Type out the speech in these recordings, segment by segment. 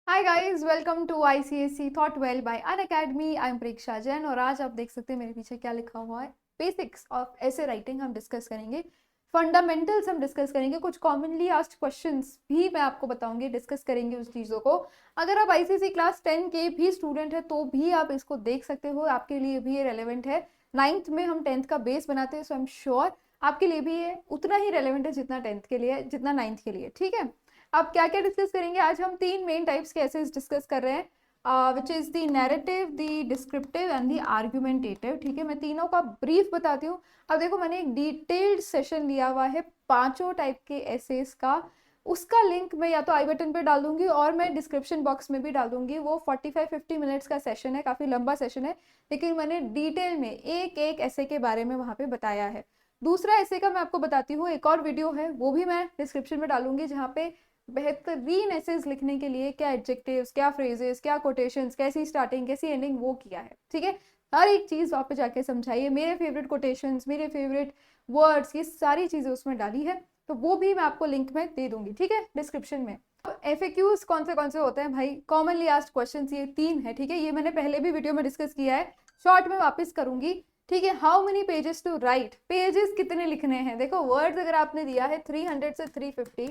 Hi guys, welcome to ICSE thought well by Unacademy. I am Pariksha Jain और आज आप देख सकते हैं मेरे पीछे क्या लिखा हुआ है। बेसिक्स ऑफ ऐसे राइटिंग हम डिस्कस करेंगे, फंडामेंटल्स हम डिस्कस करेंगे, कुछ कॉमनली आस्क्ड क्वेश्चंस भी मैं आपको बताऊंगी, डिस्कस करेंगे उस चीज़ों को। अगर आप आईसीएसई क्लास 10 के भी स्टूडेंट है तो भी आप इसको देख सकते हो, आपके लिए भी ये रेलिवेंट है। 9th में हम 10th का बेस बनाते हैं, सो आई एम श्योर आपके लिए भी ये उतना ही रेलिवेंट है जितना 10th के लिए, जितना 9th के लिए। ठीक है, अब क्या क्या डिस्कस करेंगे आज हम? तीन मेन टाइप्स के एसेज डिस्कस कर रहे हैं, which is the narrative, the descriptive and the argumentative. ठीक है, मैं तीनों का ब्रीफ बताती हूँ। अब देखो, मैंने एक डिटेल्ड सेशन लिया हुआ है पांचों टाइप के एसेज का। उसका लिंक मैं या तो आई बटन पे डाल दूंगी और मैं डिस्क्रिप्शन बॉक्स में भी डाल दूंगी। वो 45-50 मिनट्स का सेशन है, काफी लंबा सेशन है, लेकिन मैंने डिटेल में एक एक ऐसे के बारे में वहां पे बताया है। दूसरा ऐसे का मैं आपको बताती हूँ, एक और वीडियो है, वो भी मैं डिस्क्रिप्शन में डालूंगी, जहाँ पे बेहतरीन एसेज लिखने के लिए क्या एडजेक्टिव्स, क्या फ्रेजेस, क्या कोटेशंस, कैसी स्टार्टिंग, कैसी एंडिंग, वो किया है। ठीक है, हर एक चीज वहां पे जाके समझाइए, मेरे फेवरेट कोटेशंस, मेरे फेवरेट वर्ड्स, ये सारी चीजें उसमें डाली है, तो वो भी मैं आपको लिंक में दे दूंगी। ठीक है, डिस्क्रिप्शन में। एफएक्यूज कौन से होते हैं भाई? कॉमनली आस्क्ड क्वेश्चंस ये तीन है। ठीक है, ये मैंने पहले भी वीडियो में डिस्कस किया है, शॉर्ट में वापस करूंगी। ठीक है, how many pages to write, pages कितने लिखने हैं? देखो, वर्ड्स अगर आपने दिया है 300 से 350,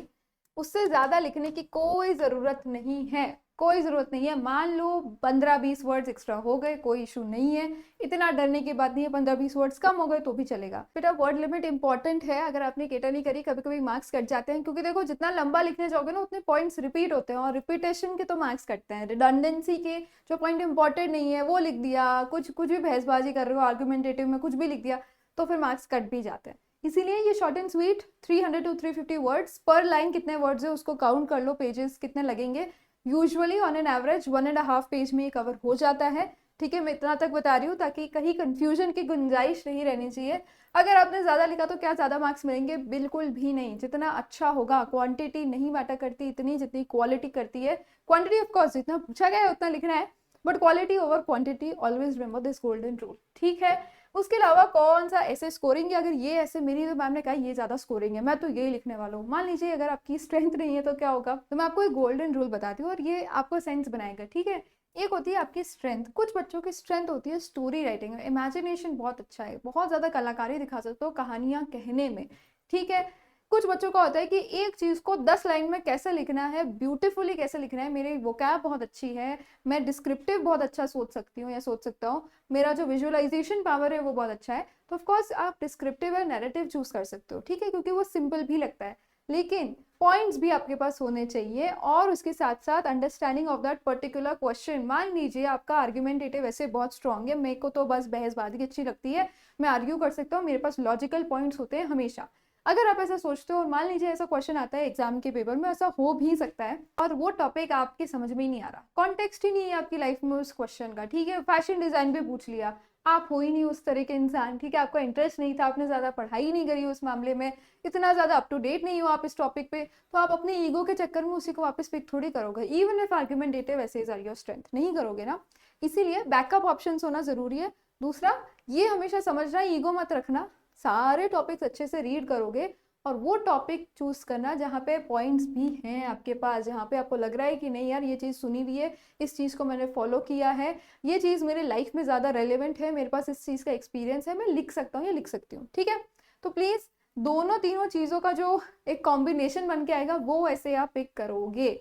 उससे ज्यादा लिखने की कोई जरूरत नहीं है, कोई जरूरत नहीं है। मान लो 15-20 वर्ड्स एक्स्ट्रा हो गए, कोई इशू नहीं है, इतना डरने की बात नहीं है। 15-20 वर्ड्स कम हो गए तो भी चलेगा। बेटा, वर्ड लिमिट इंपॉर्टेंट है, अगर आपने केटा नहीं करी कभी कभी मार्क्स कट जाते हैं, क्योंकि देखो जितना लंबा लिखने जाओगे ना उतने पॉइंट्स रिपीट होते हैं, और रिपीटेशन के तो मार्क्स कटते हैं। रिडंडेंसी के जो पॉइंट इंपॉर्टेंट नहीं है वो लिख दिया, कुछ कुछ भी बहसबाजी कर रहे हो, आर्गुमेंटेटिव में कुछ भी लिख दिया, तो फिर मार्क्स कट भी जाते हैं। इसीलिए ये short and sweet 300 to 350 words पर लाइन। कितने वर्ड्स है उसको काउंट कर लो, पेजेस कितने लगेंगे। Usually on an average 1.5 page में ये कवर हो जाता है। ठीक है, मैं इतना तक बता रही हूँ ताकि कहीं कंफ्यूजन की गुंजाइश नहीं रहनी चाहिए। अगर आपने ज्यादा लिखा तो क्या ज्यादा मार्क्स मिलेंगे? बिल्कुल भी नहीं। जितना अच्छा होगा, क्वांटिटी नहीं मैटर करती इतनी जितनी क्वालिटी करती है। क्वांटिटी ऑफ कोर्स जितना पूछा गया है उतना लिखना है, but quality over quantity, always remember this golden rule. ठीक है, उसके अलावा कौन सा ऐसे स्कोरिंग, अगर ये ऐसे, मेरी तो मैम ने कहा ये ज्यादा स्कोरिंग है, मैं तो ये लिखने वाला हूँ। मान लीजिए अगर आपकी स्ट्रेंथ नहीं है तो क्या होगा? तो मैं आपको एक गोल्डन रूल बताती हूँ और ये आपको सेंस बनाएगा। ठीक है, एक होती है आपकी स्ट्रेंथ, कुछ बच्चों की स्ट्रेंथ होती है स्टोरी राइटिंग में, इमेजिनेशन बहुत अच्छा है, बहुत ज्यादा कलाकारी दिखा सकते हो कहानियां कहने में। ठीक है, कुछ बच्चों का होता है कि एक चीज को 10 लाइन में कैसे लिखना है, ब्यूटीफुली कैसे लिखना है, मेरी वोकैब बहुत अच्छी है, मैं डिस्क्रिप्टिव बहुत अच्छा सोच सकती हूँ या सोच सकता हूँ, मेरा जो विजुअलाइजेशन पावर है वो बहुत अच्छा है, तो ऑफकोर्स आप डिस्क्रिप्टिव या नैरेटिव चूज कर सकते हो। ठीक है, क्योंकि वो सिंपल भी लगता है, लेकिन पॉइंट्स भी आपके पास होने चाहिए और उसके साथ साथ understanding of that particular question. मान लीजिए आपका आर्ग्यूमेंटेटिव ऐसे बहुत स्ट्रांग है, मेरे को तो बस बहसबाजी अच्छी लगती है, मैं आर्ग्यू कर सकता हूँ, मेरे पास लॉजिकल पॉइंट्स होते हैं हमेशा। अगर आप ऐसा सोचते हो और मान लीजिए ऐसा क्वेश्चन आता है एग्जाम के पेपर में, ऐसा हो भी सकता है, और वो टॉपिक आपके समझ में ही नहीं आ रहा, कॉन्टेक्स्ट ही नहीं है आपकी लाइफ में उस क्वेश्चन का। ठीक है, फैशन डिजाइन भी पूछ लिया, आप हो ही नहीं उस तरह के इंसान। ठीक है, आपका इंटरेस्ट नहीं था, आपने ज्यादा पढ़ाई नहीं करी उस मामले में, इतना ज्यादा अप टू डेट नहीं हो आप इस टॉपिक पे, तो आप अपने ईगो के चक्कर में उसी को वापस पिक थोड़ी करोगे। Even if argumentative essays are your strength, नहीं करोगे ना। इसीलिए बैकअप ऑप्शंस होना जरूरी है। दूसरा, ये हमेशा समझना, ईगो मत रखना, सारे टॉपिक्स अच्छे से रीड करोगे और वो टॉपिक चूज करना जहाँ पे पॉइंट्स भी हैं आपके पास, जहाँ पे आपको लग रहा है कि नहीं यार ये चीज़ सुनी हुई है, इस चीज़ को मैंने फॉलो किया है, ये चीज़ मेरे लाइफ में ज़्यादा रेलेवेंट है, मेरे पास इस चीज़ का एक्सपीरियंस है, मैं लिख सकता हूँ या लिख सकती हूँ। ठीक है, तो प्लीज़ दोनों तीनों चीज़ों का जो एक कॉम्बिनेशन बन के आएगा वो ऐसे आप पिक करोगे।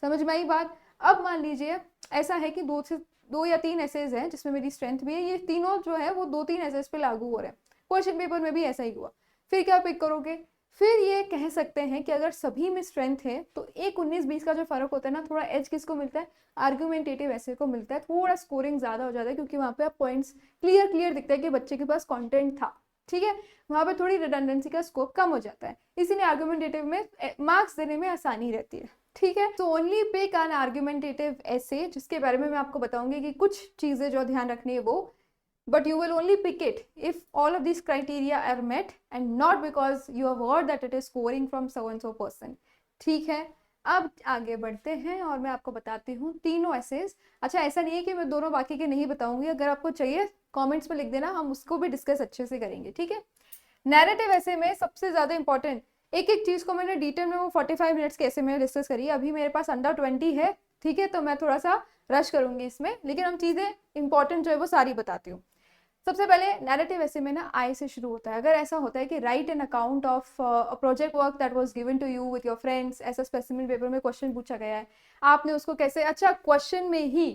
समझ में आई बात? अब मान लीजिए ऐसा है कि दो या तीन एसेज हैं जिसमें मेरी स्ट्रेंथ भी है, ये तीनों जो है वो 2-3 एसेज पे लागू हो रहे हैं, क्वेश्चन पेपर में भी ऐसा ही हुआ, फिर क्या पिक करोगे? फिर ये कह सकते हैं कि अगर सभी में स्ट्रेंथ है तो एक 19-20 का जो फर्क होता है ना, थोड़ा एज किसको मिलता है? आर्गुमेंटेटिव ऐसे को मिलता है, थोड़ा स्कोरिंग ज्यादा हो जाता है, क्योंकि वहां पे आप पॉइंट्स क्लियर क्लियर दिखता है कि बच्चे के पास कंटेंट था। ठीक है, वहां पे थोड़ी रिडंडेंसी का स्कोप कम हो जाता है, इसीलिए आर्गुमेंटेटिव में मार्क्स देने में आसानी रहती है। ठीक है, तो ओनली पिक एन आर्गुमेंटेटिव ऐसे, जिसके बारे में मैं आपको बताऊंगी कि कुछ चीजें जो ध्यान रखनी है वो, but you will only pick it if all of these criteria are met and not because you have heard that it is scoring from so and so person. ठीक है, अब आगे बढ़ते हैं और मैं आपको बताती हूँ तीनों एसेज। अच्छा, ऐसा नहीं है कि मैं दोनों बाकी के नहीं बताऊंगी, अगर आपको चाहिए कमेंट्स में लिख देना, हम उसको भी डिस्कस अच्छे से करेंगे। ठीक है, नैरेटिव ऐसे में सबसे ज्यादा इंपॉर्टेंट, एक एक चीज को मैंने डिटेल में वो 45 मिनट्स के ऐसे में डिस्कस करी, अभी मेरे पास अंडर 20 है, ठीक है, तो मैं थोड़ा सा रश करूंगी इसमें, लेकिन हम चीज़ें इंपॉर्टेंट जो है वो सारी बताती हूँ। सबसे पहले नैरेटिव ऐसे में ना आई से शुरू होता है। अगर ऐसा होता है कि write an account of a project work that was given to you with your friends, ऐसा स्पेसिमेन पेपर में क्वेश्चन पूछा गया है, आपने उसको कैसे, अच्छा क्वेश्चन में ही,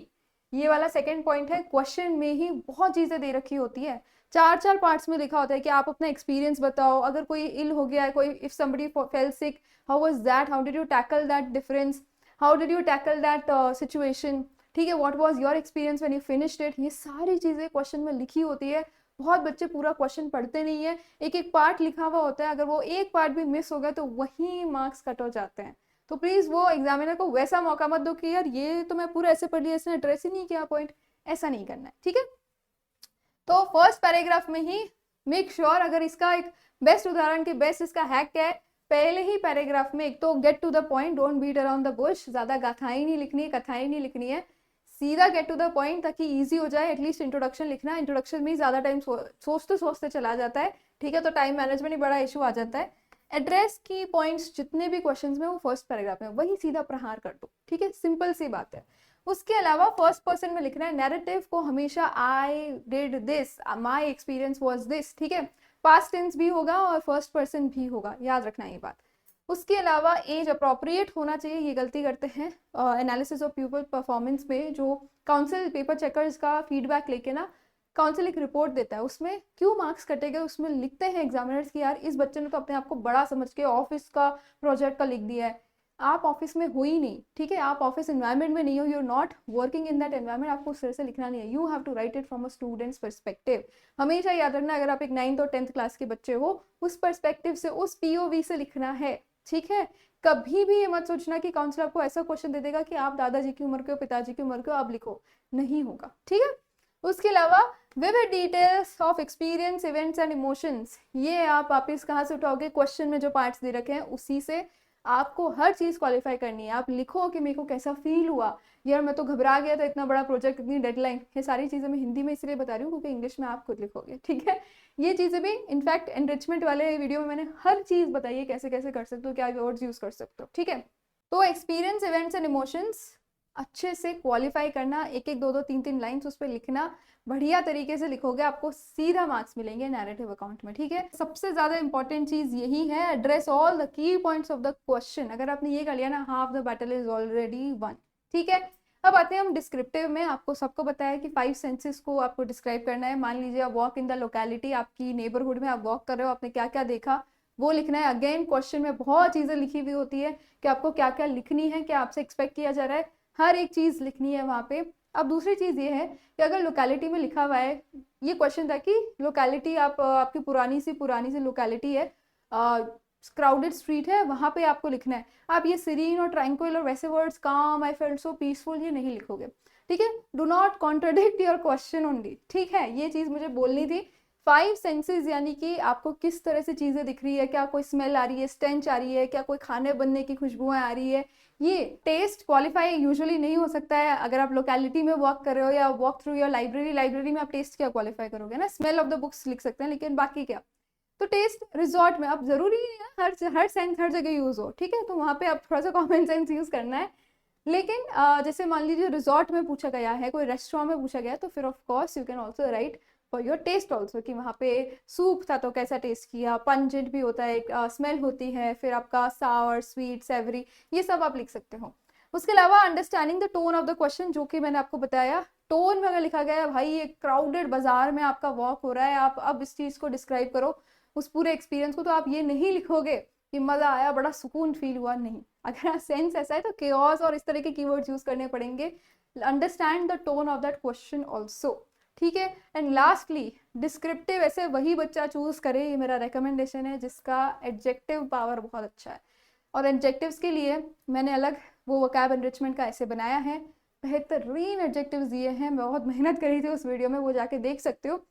ये वाला सेकंड पॉइंट है, क्वेश्चन में ही बहुत चीजें दे रखी होती है, चार चार पार्ट्स में लिखा होता है कि आप अपना एक्सपीरियंस बताओ, अगर कोई इल हो गया है, कोई if somebody fail sick, how was that, how did you tackle that difference, how did you tackle that situation, ठीक है, what was your experience when you finished it, ये सारी चीजें क्वेश्चन में लिखी होती है। बहुत बच्चे पूरा क्वेश्चन पढ़ते नहीं है, एक एक पार्ट लिखा हुआ होता है, अगर वो एक पार्ट भी मिस हो गया तो वही मार्क्स कट हो जाते हैं। तो प्लीज वो एग्जामिनर को वैसा मौका मत दो कि यार ये तो मैं पूरा ऐसे पढ़ लिया, इसने एड्रेस ही नहीं किया पॉइंट, ऐसा नहीं करना है, ठीक है। तो फर्स्ट पैराग्राफ में ही मेक श्योर, अगर इसका एक बेस्ट उदाहरण की बेस्ट इसका हैक क्या है, पहले ही पैराग्राफ में एक तो get to the point, don't beat around the bush, ज्यादा गाथाएं नहीं लिखनी है, कथाएं नहीं लिखनी है, सीधा गेट टू द पॉइंट ताकि इजी हो जाए। एटलीस्ट इंट्रोडक्शन लिखना, इंट्रोडक्शन में ही ज्यादा टाइम सोचते सोचते चला जाता है, ठीक है, तो टाइम मैनेजमेंट ही बड़ा इशू आ जाता है। एड्रेस की पॉइंट्स जितने भी क्वेश्चंस में वो फर्स्ट पैराग्राफ में, वही सीधा प्रहार कर दो, ठीक है, सिंपल सी बात है। उसके अलावा फर्स्ट पर्सन में लिखना है, नैरेटिव को हमेशा I did this, my experience was this, ठीक है, पास्ट टेंस भी होगा और फर्स्ट पर्सन भी होगा, याद रखना ये बात। उसके अलावा एज अप्रोप्रिएट होना चाहिए, ये गलती करते हैं एनालिसिस ऑफ प्यूपल परफॉर्मेंस में, जो काउंसिल पेपर चेकर्स का फीडबैक लेके ना काउंसिल एक रिपोर्ट देता है, उसमें क्यों मार्क्स कटे गए उसमें लिखते हैं एग्जामिनर्स की यार इस बच्चे ने तो अपने आप को बड़ा समझ के ऑफिस का प्रोजेक्ट का लिख दिया है। आप ऑफिस में हो ही नहीं, ठीक है, आप ऑफिस एनवायरनमेंट में नहीं हो, you are not working in that environment, आपको उस तरह से लिखना नहीं है, you have to write it from a student's perspective. हमेशा याद रखना, अगर आप एक 9th और 10th क्लास के बच्चे हो, उस पर्सपेक्टिव से, उस पीओवी से लिखना है, ठीक है। कभी भी ये मत सोचना कि काउंसलर आपको ऐसा क्वेश्चन दे देगा कि आप दादाजी की उम्र के हो, पिताजी की उम्र के हो, आप लिखो, नहीं होगा, ठीक है। उसके अलावा vivid details of experience, events and emotions, ये आप वापिस कहाँ से उठाओगे, क्वेश्चन में जो पार्ट्स दे रखे हैं उसी से आपको हर चीज क्वालिफाई करनी है। आप लिखो कि मेरे को कैसा फील हुआ, यार मैं तो घबरा गया था, इतना बड़ा प्रोजेक्ट, इतनी डेडलाइन, ये सारी चीजें मैं हिंदी में इसलिए बता रही हूँ क्योंकि इंग्लिश में आप खुद लिखोगे, ठीक है। ये चीजें भी इनफैक्ट एनरिचमेंट वाले वीडियो में मैंने हर चीज बताई है, कैसे कैसे कर सकते हो, क्या वर्ड्स यूज कर सकते हो, ठीक है। तो एक्सपीरियंस, इवेंट्स एंड इमोशंस अच्छे से क्वालिफाई करना, एक एक दो दो तीन तीन लाइन्स उस पर लिखना, बढ़िया तरीके से लिखोगे आपको सीधा मार्क्स मिलेंगे नैरेटिव अकाउंट में, ठीक है। सबसे ज्यादा इंपॉर्टेंट चीज यही है, address all the key points of the question. अगर आपने ये कर लिया ना, half the battle is already one, ठीक है। अब आते हैं हम डिस्क्रिप्टिव में। आपको सबको बताया कि 5 सेंसेस को आपको डिस्क्राइब करना है। मान लीजिए आप वॉक इन द लोकेलिटी, आपकी नेबरहुड में आप वॉक कर रहे हो, आपने क्या क्या देखा वो लिखना है। अगेन क्वेश्चन में बहुत चीजें लिखी हुई होती है कि आपको क्या क्या लिखनी है, क्या आपसे एक्सपेक्ट किया जा रहा है, हर एक चीज लिखनी है वहां पे। अब दूसरी चीज ये है कि अगर लोकेलिटी में लिखा हुआ है, ये क्वेश्चन था कि लोकेलिटी आपकी पुरानी सी लोकेलिटी है, क्राउडेड स्ट्रीट है, वहां पे आपको लिखना है। आप ये सीरीन और ट्रैंक्विल और वैसे वर्ड्स, काम, आई फेल्ट सो पीसफुल, ये नहीं लिखोगे, ठीक है। Do not contradict your question only, ठीक है, ये चीज मुझे बोलनी थी। 5 सेंसेस यानी कि आपको किस तरह से चीजें दिख रही है, क्या कोई स्मेल आ रही है, स्टेंच आ रही है, क्या कोई खाने बनने की खुशबुएं आ रही है। ये टेस्ट क्वालिफाई यूजुअली नहीं हो सकता है अगर आप लोकेलिटी में वॉक कर रहे हो या वॉक थ्रू योर लाइब्रेरी में आप टेस्ट क्या क्वालिफाई करोगे ना, स्मेल ऑफ द बुक्स लिख सकते हैं, लेकिन बाकी क्या। तो टेस्ट रिजॉर्ट में, अब जरूरी नहीं है हर सेंस हर जगह यूज हो, ठीक है, तो वहां पे आप थोड़ा सा कॉमन सेंस यूज करना है। लेकिन जैसे मान लीजिए रिजॉर्ट में पूछा गया है, कोई रेस्टोरेंट में पूछा गया है, तो फिर of course you can also write for your test also कि वहाँ पे सूप था तो कैसा टेस्ट किया, पंजेंट भी होता है, स्मेल होती है, फिर आपका सावर, स्वीट, सेवरी, ये सब आप लिख सकते हो। उसके अलावा understanding the tone of the question, जो कि मैंने आपको बताया, टोन में अगर लिखा गया है भाई एक क्राउडेड बाजार में आपका वॉक हो रहा है, आप अब इस चीज को डिस्क्राइब करो, उस पूरे एक्सपीरियंस को, तो आप ये नहीं लिखोगे कि मजा आया, बड़ा सुकून फील हुआ, नहीं। अगर सेंस ऐसा है तो केओस और इस तरह के कीवर्ड्स यूज करने पड़ेंगे। Understand the tone of that question also, ठीक है। एंड लास्टली डिस्क्रिप्टिव, ऐसे वही बच्चा चूज करे, ये मेरा रिकमेंडेशन है जिसका एडजेक्टिव पावर बहुत अच्छा है। और एडजेक्टिव्स के लिए मैंने अलग वो वोकैब एनरिचमेंट का ऐसे बनाया है, बेहतरीन एडजेक्टिव्स दिए हैं, मैं बहुत मेहनत करी थी उस वीडियो में, वो जाके देख सकते हो।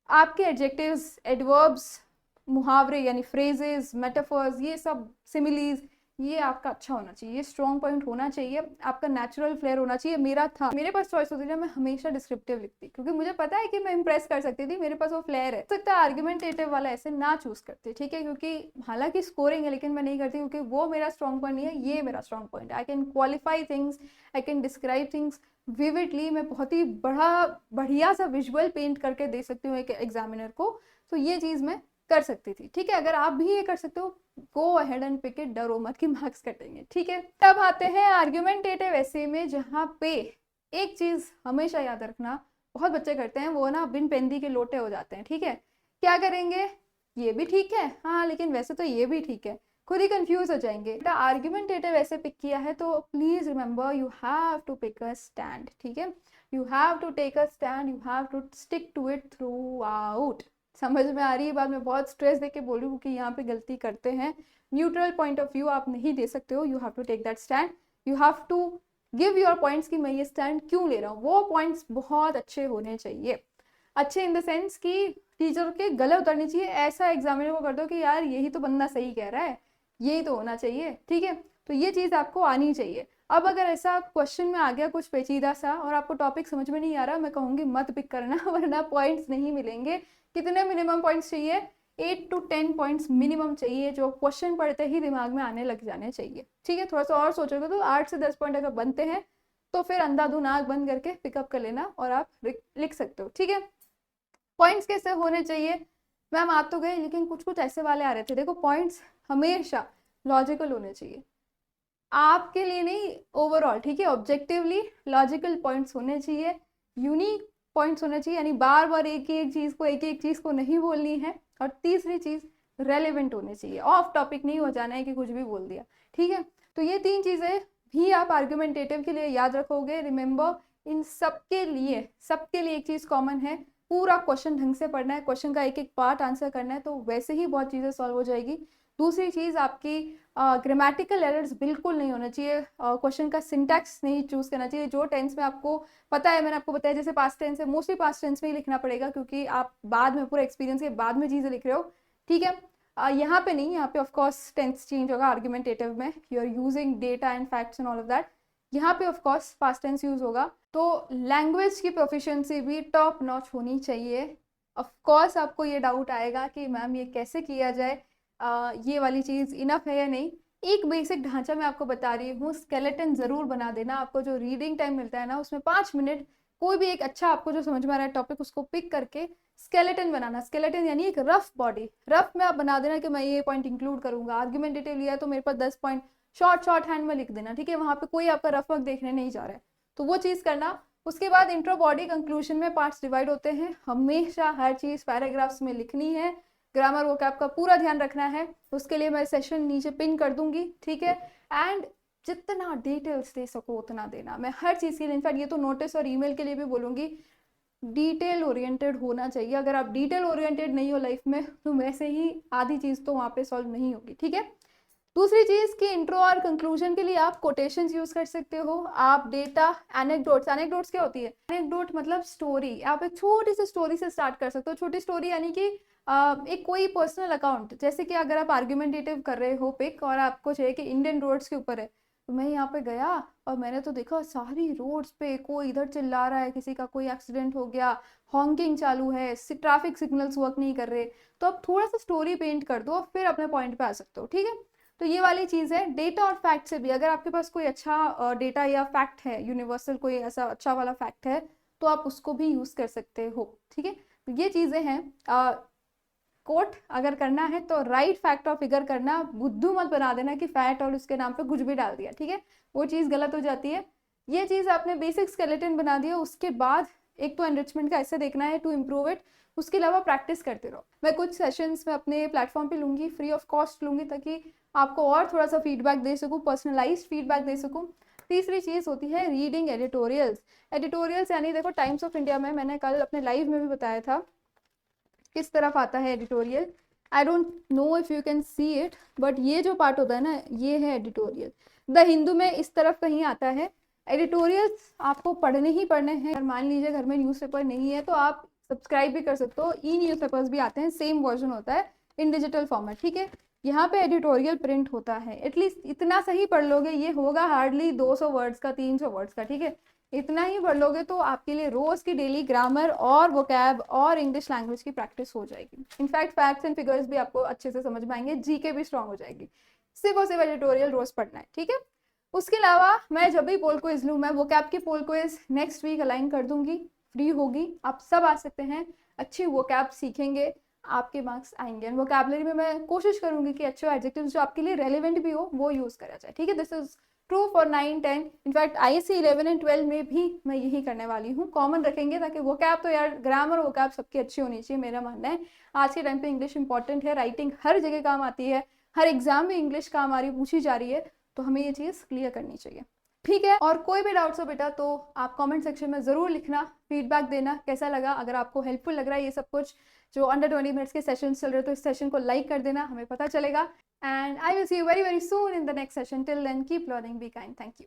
आपके एडजेक्टिव्स, एडवर्ब्स, मुहावरे यानी फ्रेजेस, मेटाफर्स, ये सब सिमिलीज, ये आपका अच्छा होना चाहिए, ये स्ट्रॉन्ग पॉइंट होना चाहिए, आपका नेचुरल फ्लेयर होना चाहिए। मेरा था, मेरे पास चॉइस होती थी, मैं हमेशा डिस्क्रिप्टिव लिखती क्योंकि मुझे पता है कि मैं इंप्रेस कर सकती थी, मेरे पास वो फ्लेयर है। सकता है आर्ग्यूमेंटेटिव वाला ऐसे ना चूज करते, ठीक है, क्योंकि हालांकि स्कोरिंग है लेकिन मैं नहीं करती क्योंकि वो मेरा स्ट्रॉन्ग पॉइंट नहीं है, ये मेरा स्ट्रॉन्ग पॉइंट है। I can qualify things, I can describe things vividly, मैं बहुत ही बढ़िया सा विजुअल पेंट करके दे सकती हूँ एक एग्जामिनर को। तो ये चीज मैं कर सकती थी, ठीक है। अगर आप भी ये कर सकते हो, go ahead and pick it, डरो मत कि मार्क्स कटेंगे, ठीक है। तब आते हैं आर्ग्यूमेंटेटिव ऐसे में, जहाँ पे एक चीज हमेशा याद रखना, बहुत बच्चे करते हैं वो ना, बिन पेंदी के लोटे हो जाते हैं, ठीक है। क्या करेंगे, ये भी ठीक है हाँ लेकिन वैसे तो ये भी ठीक है, खुद ही कंफ्यूज हो जाएंगे। आर्ग्यूमेंटेटिव ऐसे पिक किया है तो please remember you have to pick a stand, ठीक है। You have to take a stand, you have to stick to it throughout. समझ में आ रही है बात, मैं बहुत स्ट्रेस देके बोल रही हूँ कि यहाँ पे गलती करते हैं। न्यूट्रल पॉइंट ऑफ व्यू आप नहीं दे सकते हो, you have to take that stand, you have to give your points कि मैं ये स्टैंड क्यों ले रहा हूँ। वो पॉइंट्स बहुत अच्छे होने चाहिए, अच्छे इन द सेंस कि टीचर के गले उतरनी चाहिए, ऐसा एग्जामिनर को कर दो कि यार यही तो बंदा सही कह रहा है, यही तो होना चाहिए, ठीक है। तो ये चीज आपको आनी चाहिए। अब अगर ऐसा क्वेश्चन में आ गया कुछ पेचीदा सा और आपको टॉपिक समझ में नहीं आ रहा, मैं कहूंगी मत पिक करना वरना पॉइंट्स नहीं मिलेंगे। कितने मिनिमम पॉइंट्स चाहिए, 8 to 10 पॉइंट्स मिनिमम चाहिए, जो क्वेश्चन पढ़ते ही दिमाग में आने लग जाने चाहिए, ठीक है। थोड़ा सा और सोचोगे तो 8 से 10 पॉइंट अगर बनते हैं तो फिर अंधाधुन आंख बंद करके पिकअप कर लेना और आप लिख सकते हो, ठीक है। पॉइंट्स कैसे होने चाहिए, मैम आप तो गए लेकिन कुछ कुछ ऐसे वाले आ रहे थे। देखो पॉइंट्स हमेशा लॉजिकल होने चाहिए, आपके लिए नहीं, ओवरऑल, ठीक है। ऑब्जेक्टिवली लॉजिकल पॉइंट्स होने चाहिए, यूनिक पॉइंट्स होने चाहिए, यानी बार बार एक ही एक चीज को नहीं बोलनी है। और तीसरी चीज रेलेवेंट होने चाहिए, ऑफ टॉपिक नहीं हो जाना है कि कुछ भी बोल दिया, ठीक है। तो ये 3 चीजें भी आप आर्ग्यूमेंटेटिव के लिए याद रखोगे। रिमेंबर, इन सबके लिए एक चीज कॉमन है, पूरा क्वेश्चन ढंग से पढ़ना है, क्वेश्चन का एक एक पार्ट आंसर करना है, तो वैसे ही बहुत चीजें सॉल्व हो जाएगी। दूसरी चीज, आपकी ग्रामेटिकल एरर्स बिल्कुल नहीं होना चाहिए, क्वेश्चन का सिंटैक्स नहीं चूज करना चाहिए। जो टेंस में आपको पता है, मैंने आपको बताया जैसे पास्ट टेंस है, मोस्टली पास्ट टेंस में ही लिखना पड़ेगा क्योंकि आप बाद में पूरा एक्सपीरियंस के बाद में चीजें लिख रहे हो, ठीक है। यहाँ पे नहीं, यहाँ पे ऑफकोर्स टेंस चेंज होगा आर्ग्यूमेंटेटिव में, you are using data and facts and all of that, यहाँ पे ऑफकोर्स पास्ट टेंस यूज होगा। तो लैंग्वेज की प्रोफिशिएंसी भी टॉप नॉच होनी चाहिए। ऑफकोर्स आपको ये डाउट आएगा कि मैम ये कैसे किया जाए, ये वाली चीज़ इनफ है या नहीं। एक बेसिक ढांचा मैं आपको बता रही हूँ, स्केलेटन जरूर बना देना। आपको जो रीडिंग टाइम मिलता है ना, उसमें 5 मिनट कोई भी एक अच्छा आपको जो समझ में आ रहा है टॉपिक, उसको पिक करके स्केलेटन बनाना। स्केलेटन यानी एक रफ बॉडी, रफ में आप बना देना कि मैं ये पॉइंट इंक्लूड करूंगा। आर्ग्यूमेंटेटिव लिया तो मेरे पास 10 पॉइंट शॉर्ट हैंड में लिख देना, ठीक है। वहां पे कोई आपका रफ वर्क देखने नहीं जा रहा है, तो वो चीज करना। उसके बाद इंट्रो, बॉडी, कंक्लूजन में पार्ट्स डिवाइड होते हैं। हमेशा हर चीज पैराग्राफ्स में लिखनी है, ग्रामर वो का पूरा ध्यान रखना है। उसके लिए मैं सेशन नीचे पिन कर दूंगी, ठीक है। एंड जितना डिटेल्स दे सको उतना देना, मैं हर चीज के लिए, इनफैक्ट ये तो नोटिस और ईमेल के लिए भी बोलूंगी, डिटेल ओरिएंटेड होना चाहिए। अगर आप डिटेल ओरिएंटेड नहीं हो लाइफ में, तो वैसे ही आधी चीज तो वहां पे सॉल्व नहीं होगी, ठीक है। दूसरी चीज की इंट्रो और कंक्लूजन के लिए आप कोटेशंस यूज कर सकते हो, आप डेटा, एनेक्डोट्स क्या होती है, एनेक्डोट मतलब स्टोरी। आप एक छोटी सी स्टोरी से स्टार्ट कर सकते हो। छोटी स्टोरी यानी कि एक कोई पर्सनल अकाउंट, जैसे कि अगर आप आर्ग्यूमेंटेटिव कर रहे हो पिक और आपको चाहिए कि इंडियन रोड्स के ऊपर है, तो मैं यहाँ पे गया और मैंने तो देखा सारी रोड्स पे कोई इधर चिल्ला रहा है, किसी का कोई एक्सीडेंट हो गया, हॉन्किंग चालू है, ट्रैफिक सिग्नल्स वर्क नहीं कर रहे। तो आप थोड़ा सा स्टोरी पेंट कर दो और फिर अपने पॉइंट पे आ सकते हो, ठीक है। तो ये वाली चीज है। डेटा और फैक्ट से भी, अगर आपके पास कोई अच्छा डेटा या फैक्ट है, यूनिवर्सल कोई ऐसा अच्छा वाला फैक्ट है, तो आप उसको भी यूज कर सकते हो, ठीक है। तो ये चीजें हैं। कोट अगर करना है तो राइट फैक्ट और फिगर करना, बुद्धू मत बना देना कि फैक्ट और उसके नाम पे कुछ भी डाल दिया, ठीक है, वो चीज गलत हो जाती है। ये चीज आपने बेसिक स्केलेटन बना दिया, उसके बाद एक तो एनरिचमेंट का ऐसे देखना है टू इम्प्रूव इट, उसके अलावा प्रैक्टिस करते रहो। मैं कुछ सेशंस में अपने प्लेटफॉर्म पे लूंगी, फ्री ऑफ कॉस्ट लूंगी, ताकि आपको और थोड़ा सा फीडबैक दे सकूं, पर्सनलाइज्ड फीडबैक दे सकूं। तीसरी चीज होती है रीडिंग एडिटोरियल्स यानी देखो टाइम्स ऑफ इंडिया में, मैंने कल अपने लाइव में भी बताया था किस तरफ आता है editorial. I don't know if you can see it, but ये जो पार्ट होता है ना, ये है एडिटोरियल। द हिंदू में इस तरफ कहीं आता है। एडिटोरियल्स आपको पढ़ने ही पढ़ने हैं। अगर मान लीजिए घर में न्यूज़पेपर नहीं है तो आप सब्सक्राइब भी कर सकते हो, ई न्यूज़पेपर्स भी आते हैं, सेम वर्जन होता है इन डिजिटल फॉर्मेट, ठीक है। यहाँ पे एडिटोरियल प्रिंट होता है, एटलीस्ट इतना सही पढ़ लोगे, ये होगा हार्डली 200 वर्ड्स का, 300 वर्ड्स का, ठीक है, इतना ही पढ़ लोगे तो आपके लिए रोज की डेली ग्रामर और वोकैब और इंग्लिश लैंग्वेज की प्रैक्टिस हो जाएगी। इनफैक्ट फैक्ट्स एंड फिगर्स भी आपको अच्छे से समझ में आएंगे, जीके भी स्ट्रांग हो जाएगी। सिर्फ और सिर्फ एडिटोरियल रोज पढ़ना है, ठीक है। उसके अलावा मैं जब भी पोल क्विज लूँ, मैं वोकैब की पोल क्विज नेक्स्ट वीक अलाइन कर दूंगी, फ्री होगी, आप सब आ सकते हैं, अच्छी वोकैब सीखेंगे, आपके मार्क्स आएंगे। एंड वोकैबलरी में मैं कोशिश करूंगी कि अच्छे एडजेक्टिव्स जो आपके लिए रेलिवेंट भी हो वो यूज करा जाए, ठीक है। This is true for 9, 10, in fact ISC 11 and 12 में भी मैं यही करने वाली हूँ, कॉमन रखेंगे, ताकि वोकैब तो यार ग्रामर वोकैब सबकी अच्छी होनी चाहिए, मेरा मानना है। आज के टाइम पे इंग्लिश इंपॉर्टेंट है, राइटिंग हर जगह काम आती है, हर एग्जाम में इंग्लिश काम आ रही पूछी जा रही है, तो हमें ये चीज़ क्लियर करनी चाहिए, ठीक है। और कोई भी डाउट्स हो बेटा तो आप कमेंट सेक्शन में ज़रूर लिखना, फीडबैक देना कैसा लगा। अगर आपको हेल्पफुल लग रहा है ये सब कुछ जो अंडर 20 मिनट्स के सेशन चल रहे तो इस सेशन को लाइक कर देना, हमें पता चलेगा। And I will see you very very soon in the next session. Till then keep learning, be kind, thank you.